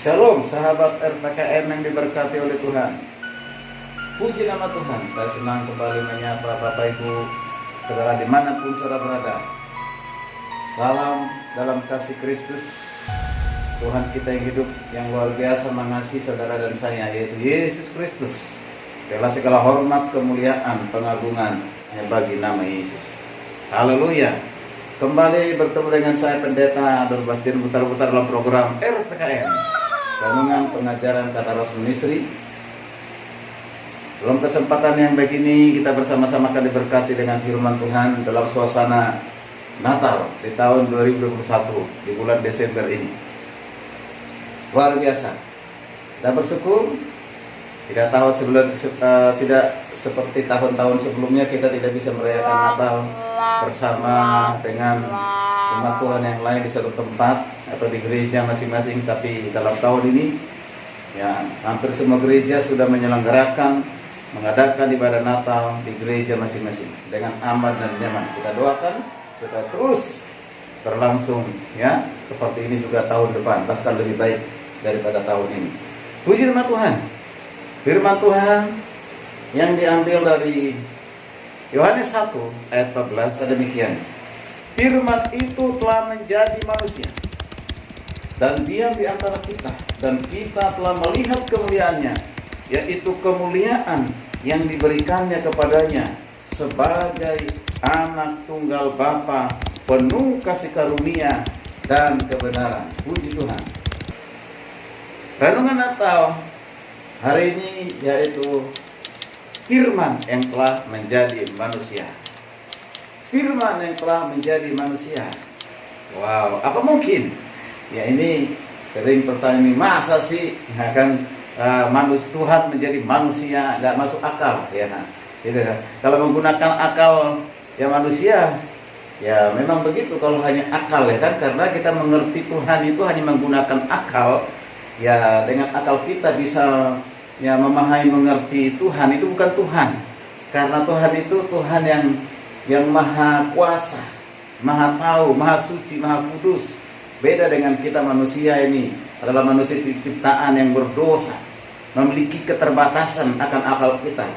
Shalom sahabat RPKM yang diberkati oleh Tuhan. Puji nama Tuhan, saya senang kembali menyapa Bapak Ibu saudara dimanapun saudara berada. Salam dalam kasih Kristus. Tuhan kita yang hidup, yang luar biasa mengasihi saudara dan saya, yaitu Yesus Kristus. Segala segala hormat, kemuliaan, pengagungan hanya bagi nama Yesus. Haleluya. Kembali bertemu dengan saya Pendeta Nur Bastian putar-putar dalam program RPKM, Renungan Pengajaran Kata Roh Ministry. Dalam kesempatan yang baik ini kita bersama-sama akan diberkati dengan firman Tuhan dalam suasana Natal di tahun 2021 di bulan Desember ini. Luar biasa. Kita bersyukur. Tidak seperti tahun-tahun sebelumnya kita tidak bisa merayakan Natal bersama dengan umat Tuhan yang lain di satu tempat atau di gereja masing-masing, tapi dalam tahun ini ya hampir semua gereja sudah mengadakan ibadah Natal di gereja masing-masing dengan aman dan nyaman. Kita doakan supaya terus berlangsung ya seperti ini juga tahun depan, bahkan lebih baik daripada tahun ini. Puji nama Tuhan. Firman Tuhan yang diambil dari Yohanes 1 ayat 14 demikian. Firman itu telah menjadi manusia dan diam di antara kita, dan kita telah melihat kemuliaannya, yaitu kemuliaan yang diberikannya kepadanya sebagai anak tunggal Bapa, penuh kasih karunia dan kebenaran. Puji Tuhan. Renungan Natal hari ini yaitu firman yang telah menjadi manusia. Firman yang telah menjadi manusia. Wow, apa mungkin? Ya ini sering pertanyaan, masa sih akan Tuhan menjadi manusia, nggak masuk akal ya. Gitu. Kalau menggunakan akal ya manusia, ya memang begitu kalau hanya akal ya kan, karena kita mengerti Tuhan itu hanya menggunakan akal. Ya dengan akal kita bisa ya memahami mengerti Tuhan itu bukan Tuhan, karena Tuhan itu Tuhan yang maha kuasa, maha tahu, maha suci, maha kudus. Beda dengan kita manusia ini adalah manusia ciptaan yang berdosa, memiliki keterbatasan akan akal kita.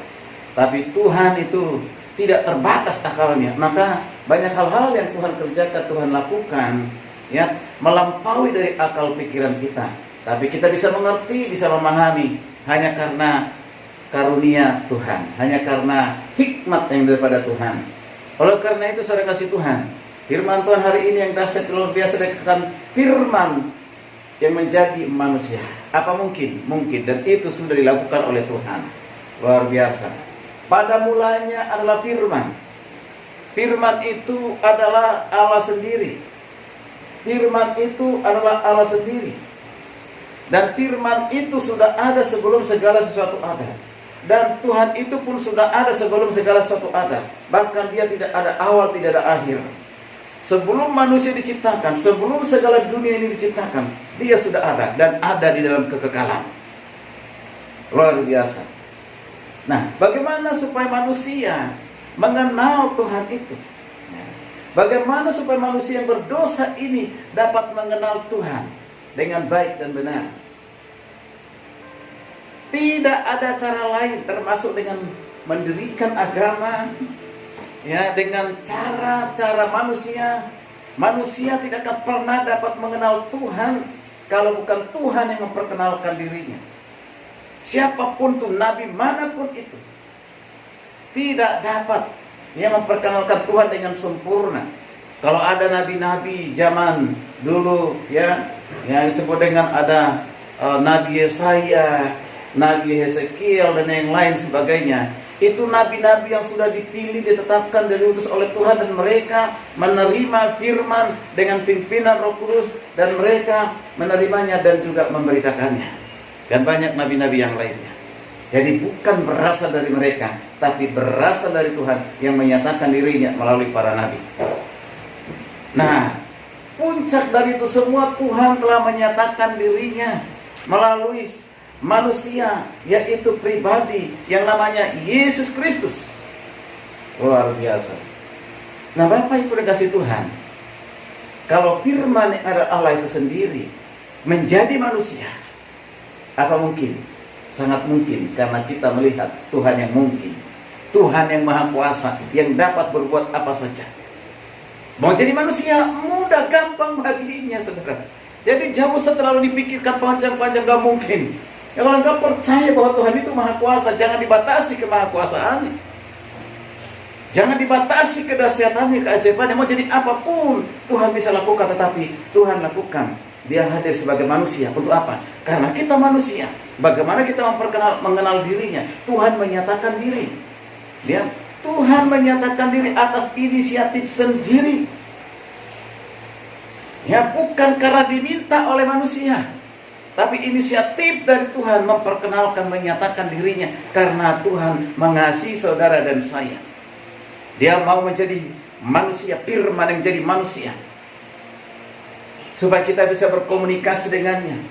Tapi Tuhan itu tidak terbatas akalnya, maka banyak hal-hal yang Tuhan kerjakan, Tuhan lakukan ya melampaui dari akal pikiran kita. Tapi kita bisa mengerti, bisa memahami hanya karena karunia Tuhan, hanya karena hikmat yang daripada Tuhan. Oleh karena itu saya kasih Tuhan, firman Tuhan hari ini yang dahsyat luar biasa, dikatakan firman yang menjadi manusia. Apa mungkin? Mungkin, dan itu sudah dilakukan oleh Tuhan. Luar biasa. Pada mulanya adalah firman. Firman itu adalah Allah sendiri. Firman itu adalah Allah sendiri. Dan firman itu sudah ada sebelum segala sesuatu ada. Dan Tuhan itu pun sudah ada sebelum segala sesuatu ada. Bahkan dia tidak ada awal, tidak ada akhir. Sebelum manusia diciptakan, sebelum segala dunia ini diciptakan, dia sudah ada dan ada di dalam kekekalan. Luar biasa. Nah, bagaimana supaya manusia mengenal Tuhan itu? Bagaimana supaya manusia yang berdosa ini dapat mengenal Tuhan dengan baik dan benar? Tidak ada cara lain termasuk dengan mendirikan agama ya, dengan cara-cara manusia. Manusia tidak akan pernah dapat mengenal Tuhan kalau bukan Tuhan yang memperkenalkan dirinya. Siapapun tuh, nabi manapun itu tidak dapat yang memperkenalkan Tuhan dengan sempurna. Kalau ada nabi-nabi zaman dulu ya, yang disebut dengan ada Nabi Yesaya, Nabi Hezekiel dan yang lain sebagainya, itu nabi-nabi yang sudah dipilih, ditetapkan dan diutus oleh Tuhan, dan mereka menerima firman dengan pimpinan Roh Kudus, dan mereka menerimanya dan juga memberitakannya. Dan banyak nabi-nabi yang lainnya. Jadi bukan berasal dari mereka, tapi berasal dari Tuhan yang menyatakan dirinya melalui para nabi. Nah, puncak dari itu semua, Tuhan telah menyatakan dirinya melalui manusia, yaitu pribadi yang namanya Yesus Kristus. Luar biasa. Nah, Bapak Ibu dikasih Tuhan, kalau firman yang ada Allah itu sendiri menjadi manusia, Apa mungkin? Sangat mungkin, karena kita melihat Tuhan yang mungkin, Tuhan yang Maha Kuasa, yang dapat berbuat apa saja. Mau jadi manusia mudah, gampang baginya, saudara. Jadi jauh terlalu dipikirkan panjang-panjang, gak mungkin. Ya kalau engkau percaya bahwa Tuhan itu Maha Kuasa, jangan dibatasi kemahakuasaannya. Jangan dibatasi kedahsyatannya, keajaibannya. Mau jadi apapun Tuhan bisa lakukan, tetapi Tuhan lakukan. Dia hadir sebagai manusia. Untuk apa? Karena kita manusia. Bagaimana kita mengenal dirinya? Tuhan menyatakan diri. Tuhan menyatakan diri atas inisiatif sendiri. Ya, bukan karena diminta oleh manusia, tapi inisiatif dari Tuhan memperkenalkan, menyatakan dirinya. Karena Tuhan mengasihi saudara dan saya. Dia mau menjadi manusia, firman yang jadi manusia, supaya kita bisa berkomunikasi dengannya,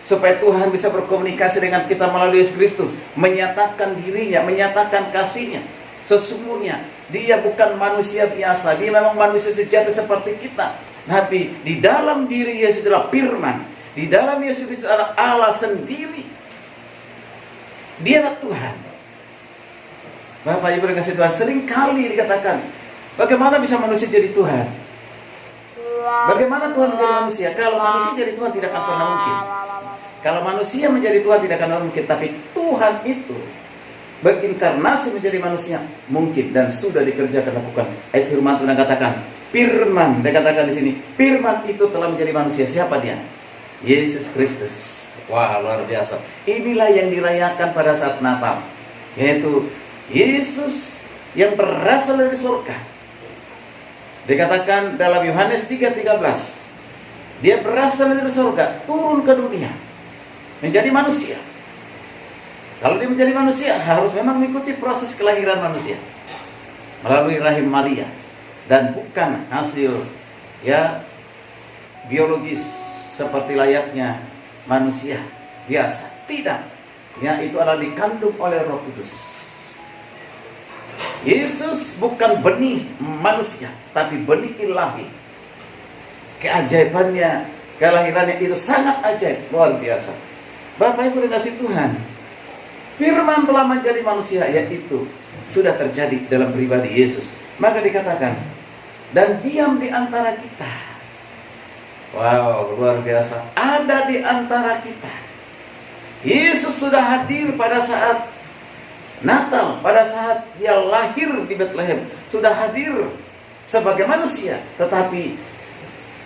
supaya Tuhan bisa berkomunikasi dengan kita melalui Yesus Kristus, menyatakan dirinya, menyatakan kasihnya. Sesungguhnya dia bukan manusia biasa, dia memang manusia sejati seperti kita. Tapi di dalam diri Yesus adalah firman, di dalam Yesus Kristus adalah Allah sendiri. Dia adalah Tuhan. Bapak Ibu kasih Tuhan, sering kali dikatakan, bagaimana bisa manusia jadi Tuhan? Bagaimana Tuhan menjadi manusia? Kalau manusia jadi Tuhan tidak akan pernah mungkin. Kalau manusia menjadi Tuhan tidak akan pernah mungkin. Tapi Tuhan itu berinkarnasi menjadi manusia mungkin, dan sudah dikerjakan, lakukan. Ayat firman Tuhan katakan, firman, dia katakan di sini, firman itu telah menjadi manusia. Siapa dia? Yesus Kristus. Wah, luar biasa. Inilah yang dirayakan pada saat Natal, yaitu Yesus yang berasal dari surga. Dikatakan dalam Yohanes 3:13, dia berasal dari surga, turun ke dunia, menjadi manusia. Kalau dia menjadi manusia, harus memang mengikuti proses kelahiran manusia melalui rahim Maria, dan bukan hasil biologis seperti layaknya manusia biasa. Tidak, itu adalah dikandung oleh Roh Kudus. Yesus bukan benih manusia, tapi benih ilahi. Keajaibannya, kelahirannya itu sangat ajaib, luar biasa. Bapak Ibu dikasih Tuhan, firman telah menjadi manusia, yaitu sudah terjadi dalam pribadi Yesus. Maka dikatakan, dan diam di antara kita. Wow, luar biasa. Ada di antara kita. Yesus sudah hadir pada saat Natal, pada saat dia lahir di Bethlehem, sudah hadir sebagai manusia. Tetapi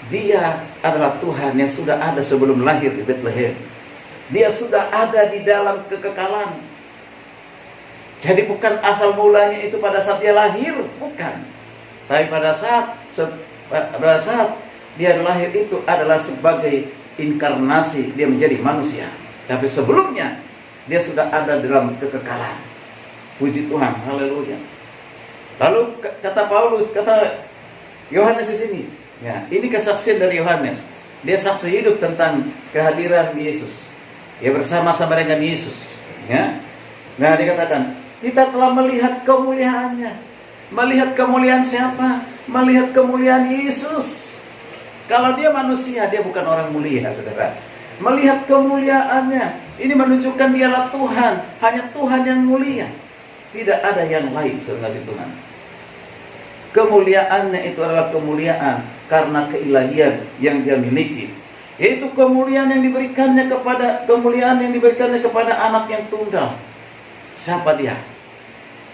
dia adalah Tuhan yang sudah ada sebelum lahir di Bethlehem. Dia sudah ada di dalam kekekalan. Jadi bukan asal mulanya itu pada saat dia lahir, bukan. Tapi pada saat dia lahir itu adalah sebagai inkarnasi, dia menjadi manusia. Tapi sebelumnya dia sudah ada dalam kekekalan. Puji Tuhan, haleluya. Lalu kata Paulus, kata Yohanes di sini, ini kesaksian dari Yohanes. Dia saksi hidup tentang kehadiran Yesus. Dia bersama-sama dengan Yesus. Nah, dikatakan, kita telah melihat kemuliaannya. Melihat kemuliaan siapa? Melihat kemuliaan Yesus. Kalau dia manusia, dia bukan orang mulia, saudara. Melihat kemuliaannya, ini menunjukkan dialah Tuhan. Hanya Tuhan yang mulia. Tidak ada yang lain, saudara kasih Tuhan. Kemuliaannya itu adalah kemuliaan karena keilahian yang dia miliki. Yaitu kemuliaan yang diberikannya kepada anak yang tunggal. Siapa dia?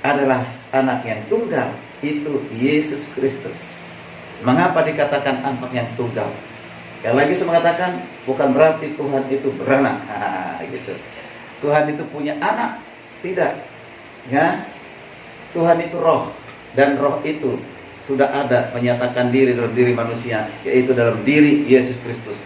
Adalah anak yang tunggal, itu Yesus Kristus. Mengapa dikatakan anak yang tunggal? Sekali lagi saya mengatakan, bukan berarti Tuhan itu beranak. Gitu. Tuhan itu punya anak, tidak. Tuhan itu roh, dan roh itu sudah ada menyatakan diri dalam diri manusia, yaitu dalam diri Yesus Kristus.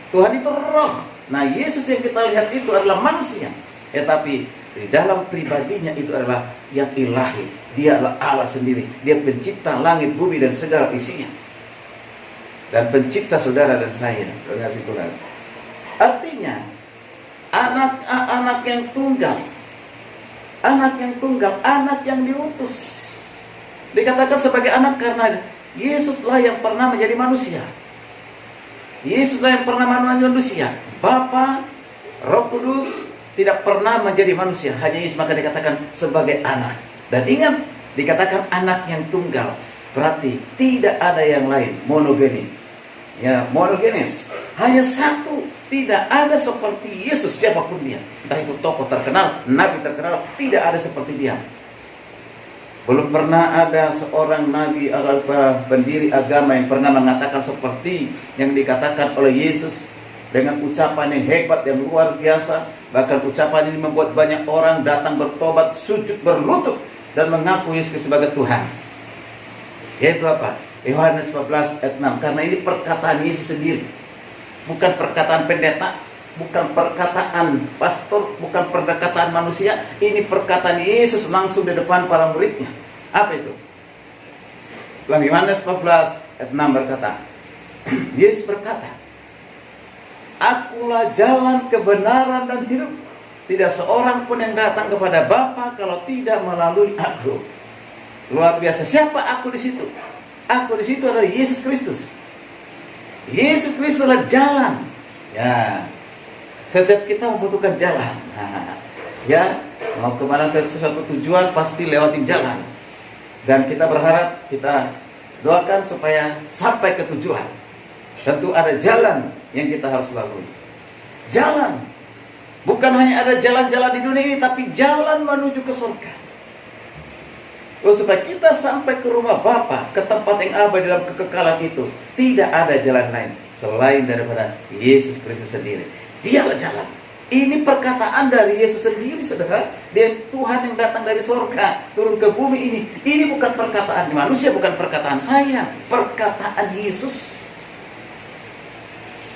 Tuhan itu roh. Nah, Yesus yang kita lihat itu adalah manusia, tapi di dalam pribadinya itu adalah yang ilahi. Dia adalah Allah sendiri. Dia pencipta langit, bumi, dan segala isinya, dan pencipta saudara dan saya. Terima kasih Tuhan. Artinya anak yang tunggal, anak yang diutus. Dikatakan sebagai anak karena Yesuslah yang pernah menjadi manusia. Yesuslah yang pernah menjadi manusia. Bapa, Roh Kudus, tidak pernah menjadi manusia, hanya Yesus, maka dikatakan sebagai anak. Dan ingat, dikatakan anak yang tunggal, berarti tidak ada yang lain, monogeni. Ya, monogenes, hanya satu, tidak ada seperti Yesus siapapun dia. Entah itu tokoh terkenal, nabi terkenal, tidak ada seperti dia. Belum pernah ada seorang nabi atau pendiri agama yang pernah mengatakan seperti yang dikatakan oleh Yesus, dengan ucapan yang hebat, yang luar biasa. Bahkan ucapan ini membuat banyak orang datang bertobat, sujud, berlutut, dan mengaku Yesus sebagai Tuhan. Yaitu apa? Yohanes 14 ayat 6. Karena ini perkataan Yesus sendiri, bukan perkataan pendeta, bukan perkataan pastor, bukan perkataan manusia. Ini perkataan Yesus langsung di depan para muridnya. Apa itu? Dalam Yohanes 14 ayat 6 berkata, Yesus berkata, Akulah jalan, kebenaran, dan hidup. Tidak seorang pun yang datang kepada Bapa kalau tidak melalui aku. Luar biasa. Siapa aku di situ? Aku di situ adalah Yesus Kristus. Yesus Kristus adalah jalan. Ya, setiap kita membutuhkan jalan. Ya, mau kemana ke sesuatu tujuan pasti lewatin jalan. Dan kita berharap, kita doakan supaya sampai ke tujuan. Tentu ada jalan yang kita harus lalui. Jalan. Bukan hanya ada jalan-jalan di dunia ini, tapi jalan menuju ke surga. Supaya kita sampai ke rumah Bapa, ke tempat yang abadi dalam kekekalan itu, tidak ada jalan lain selain daripada Yesus Kristus sendiri. Dialah jalan. Ini perkataan dari Yesus sendiri, saudara. Dia Tuhan yang datang dari surga, turun ke bumi ini. Ini bukan perkataan manusia, bukan perkataan saya, perkataan Yesus.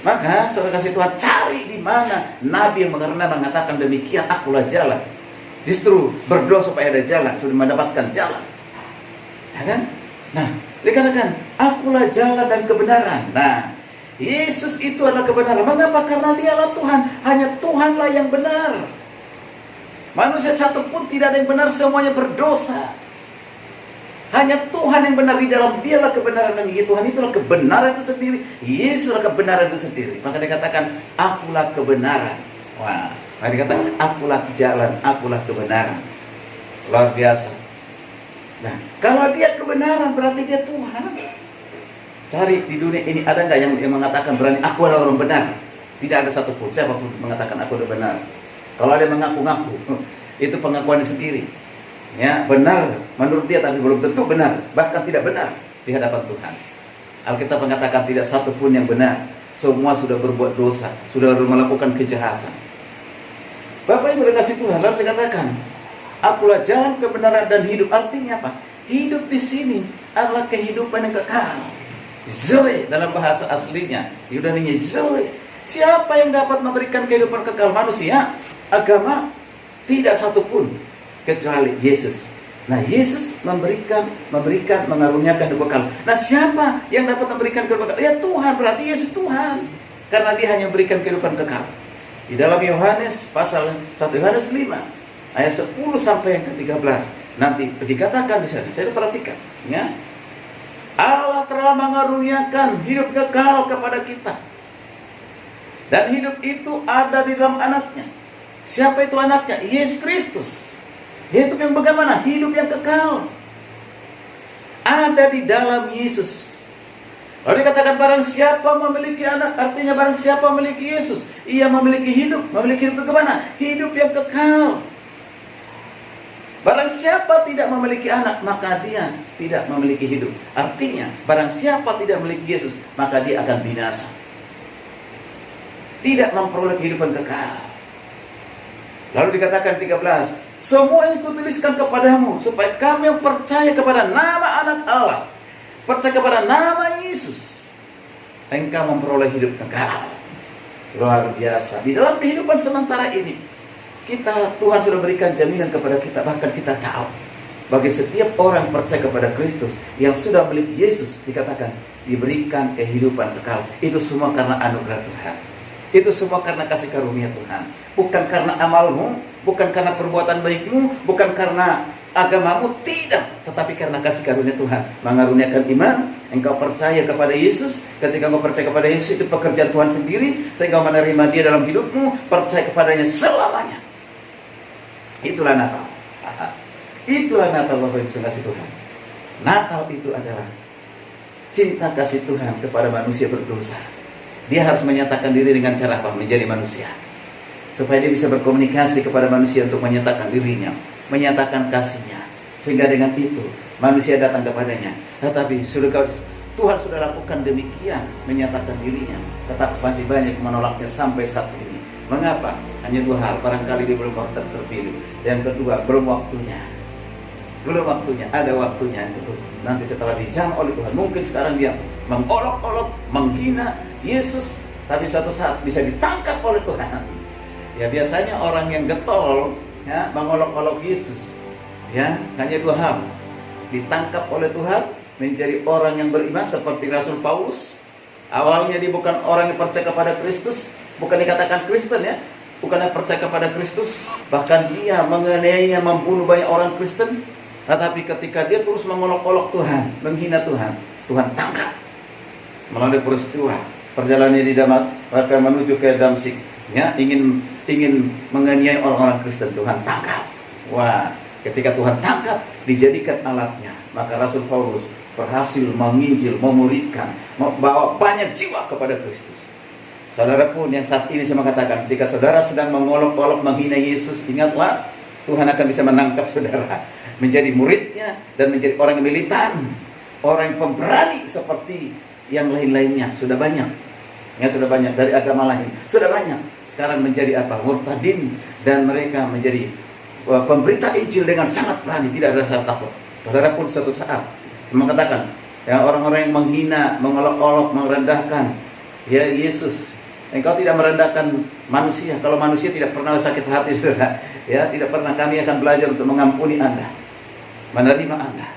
Maka saudara kasih Tuhan, cari di mana nabi yang mengatakan demikian, akulah jalan. Justru berdoa supaya ada jalan, sudah mendapatkan jalan. Ya kan? Nah, dikatakan akulah jalan dan kebenaran. Nah, Yesus itu adalah kebenaran. Mengapa? Karena dialah Tuhan. Hanya Tuhanlah yang benar. Manusia satu pun tidak ada yang benar, semuanya berdosa. Hanya Tuhan yang benar, di dalam dialah kebenaran, dan Tuhan itulah kebenaran itu sendiri. Yesus adalah kebenaran itu sendiri. Maka dikatakan akulah kebenaran. Wah, maka dikatakan akulah jalan, akulah kebenaran. Luar biasa. Nah, kalau dia kebenaran berarti dia Tuhan. Cari di dunia ini ada nggak yang mengatakan berani aku adalah orang benar? Tidak ada satupun, siapapun mengatakan aku adalah benar. Kalau ada yang mengaku-ngaku, itu pengakuan sendiri. Ya, benar menurut dia, tapi belum tentu benar, bahkan tidak benar di hadapan Tuhan. Alkitab mengatakan tidak satu pun yang benar. Semua sudah berbuat dosa, sudah melakukan kejahatan. Bapak Ibu kasih Tuhan, lalu saya katakan, akulah jalan, kebenaran, dan hidup. Artinya apa? Hidup di sini adalah kehidupan yang kekal. Zoe dalam bahasa aslinya, Yunani Zoe. Siapa yang dapat memberikan kehidupan kekal? Manusia, agama, tidak satupun kecuali Yesus. Nah, Yesus memberikan, mengaruniakan hidup kekal. Nah, siapa yang dapat memberikan kehidupan kekal? Ya Tuhan, berarti Yesus Tuhan. Karena dia hanya memberikan kehidupan kekal. Di dalam Yohanes pasal 1 Yohanes 5 ayat 10 sampai yang ke-13. Nanti dikatakan di sana, saya perhatikan, ya. Allah telah mengaruniakan hidup kekal kepada kita. Dan hidup itu ada di dalam anaknya. Siapa itu anaknya? Yesus Kristus. Hidup yang bagaimana? Hidup yang kekal ada di dalam Yesus. Lalu dikatakan barang siapa memiliki anak, artinya barang siapa memiliki Yesus, ia memiliki hidup. Memiliki hidup bagaimana? Hidup yang kekal. Barang siapa tidak memiliki anak, maka dia tidak memiliki hidup. Artinya, barang siapa tidak memiliki Yesus, maka dia akan binasa. Tidak memperoleh kehidupan kekal. Lalu dikatakan 13, semua yang kutuliskan kepadamu, supaya kamu yang percaya kepada nama anak Allah, percaya kepada nama Yesus, engkau memperoleh hidup kekal. Luar biasa. Di dalam kehidupan sementara ini, Tuhan sudah berikan jaminan kepada kita. Bahkan kita tahu, bagi setiap orang percaya kepada Kristus yang sudah memiliki Yesus, dikatakan diberikan kehidupan kekal. Itu semua karena anugerah Tuhan. Itu semua karena kasih karunia Tuhan. Bukan karena amalmu, bukan karena perbuatan baikmu, bukan karena agamamu, tidak. Tetapi karena kasih karunia Tuhan. Mengaruniakan iman, engkau percaya kepada Yesus. Ketika engkau percaya kepada Yesus, itu pekerjaan Tuhan sendiri. Sehingga menerima dia dalam hidupmu, percaya kepadanya selamanya. Itulah Natal. Itulah Natal Bapak Ibu kasih Tuhan. Natal itu adalah cinta kasih Tuhan kepada manusia berdosa. Dia harus menyatakan diri dengan cara apa? Menjadi manusia. Supaya dia bisa berkomunikasi kepada manusia untuk menyatakan dirinya, menyatakan kasihnya. Sehingga dengan itu manusia datang kepadanya. Tetapi Tuhan sudah lakukan demikian, menyatakan dirinya, tetap masih banyak menolaknya sampai saat ini. Mengapa? Hanya dua hal. Barangkali dia belum terpilih. Yang kedua, belum waktunya. Belum waktunya. Ada waktunya itu. Nanti setelah dijamah oleh Tuhan, mungkin sekarang dia mengolok-olok, menghina Yesus, tapi suatu saat bisa ditangkap oleh Tuhan. Ya, biasanya orang yang getol, ya, mengolok-olok Yesus, ya, hanya dua hal: ditangkap oleh Tuhan, menjadi orang yang beriman seperti Rasul Paulus. Awalnya dia bukan orang yang percaya kepada Kristus, bukan dikatakan Kristen, ya, bukan yang percaya kepada Kristus, bahkan dia menganiaya, membunuh banyak orang Kristen. Tetapi ketika dia terus mengolok-olok Tuhan, menghina Tuhan, Tuhan tangkap melalui peristiwa perjalanannya di Damas, bahkan menuju ke Damsik, ya, ingin menganiaya orang-orang Kristen. Tuhan tangkap. Wah, ketika Tuhan tangkap, dijadikan alatnya, maka Rasul Paulus berhasil menginjil, memuridkan, membawa banyak jiwa kepada Kristus. Saudara pun yang saat ini saya mengatakan, jika saudara sedang mengolok-olok menghina Yesus, ingatlah, Tuhan akan bisa menangkap saudara, menjadi muridnya, dan menjadi orang yang militan, orang yang pemberani seperti yang lain-lainnya. Sudah banyak, ya, sudah banyak dari agama lain, sudah banyak. Sekarang menjadi apa? Murtadin, dan mereka menjadi pemberita Injil dengan sangat berani, tidak ada rasa takut. Saudara pun suatu saat saya mengatakan, ya, orang-orang yang menghina, mengolok-olok, merendahkan, ya, Yesus, engkau tidak merendahkan manusia. Kalau manusia tidak pernah sakit hati, saudara, ya, tidak pernah. Kami akan belajar untuk mengampuni Anda, menerima Anda.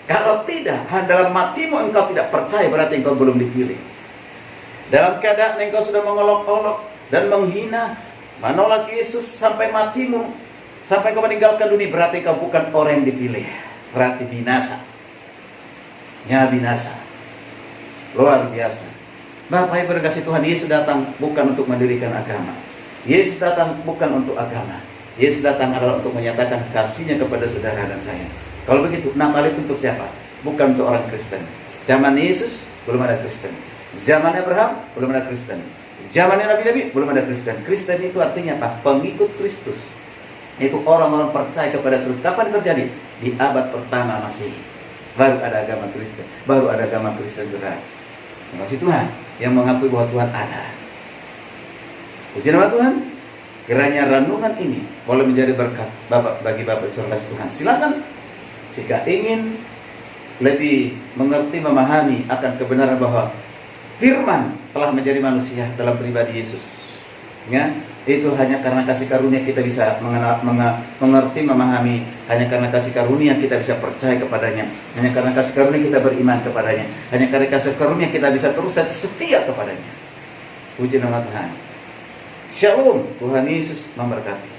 Kalau tidak, dalam matimu engkau tidak percaya, berarti engkau belum dipilih. Dalam keadaan engkau sudah mengolok-olok dan menghina, menolak Yesus sampai matimu, sampai engkau meninggalkan dunia, berarti engkau bukan orang yang dipilih. Berarti binasa. Ya, binasa. Luar biasa. Bapak Ibu berkasih Tuhan, Yesus datang bukan untuk mendirikan agama. Yesus datang bukan untuk agama. Yesus datang adalah untuk menyatakan kasihnya kepada saudara dan saya. Kalau begitu, Natal itu untuk siapa? Bukan untuk orang Kristen. Zaman Yesus belum ada Kristen. Zaman Abraham belum ada Kristen. Zaman Nabi-Nabi belum ada Kristen. Kristen itu artinya apa? Pengikut Kristus. Itu orang-orang percaya kepada Kristus. Kapan terjadi? Di abad pertama Masehi. Baru ada agama Kristen. Baru ada agama Kristen, saudara. Terima kasih Tuhan yang mengakui bahwa Tuhan ada. Puji nama Tuhan. Kiranya renungan ini boleh menjadi berkat bagi Bapak Saudara Tuhan. Silakan jika ingin lebih mengerti, memahami akan kebenaran bahwa Firman telah menjadi manusia dalam pribadi Yesus. Ya, itu hanya karena kasih karunia kita bisa mengerti, memahami. Hanya karena kasih karunia kita bisa percaya kepadanya. Hanya karena kasih karunia kita beriman kepadanya. Hanya karena kasih karunia kita bisa terus setia kepadanya. Puji nama Tuhan. Shalom. Tuhan Yesus memberkati.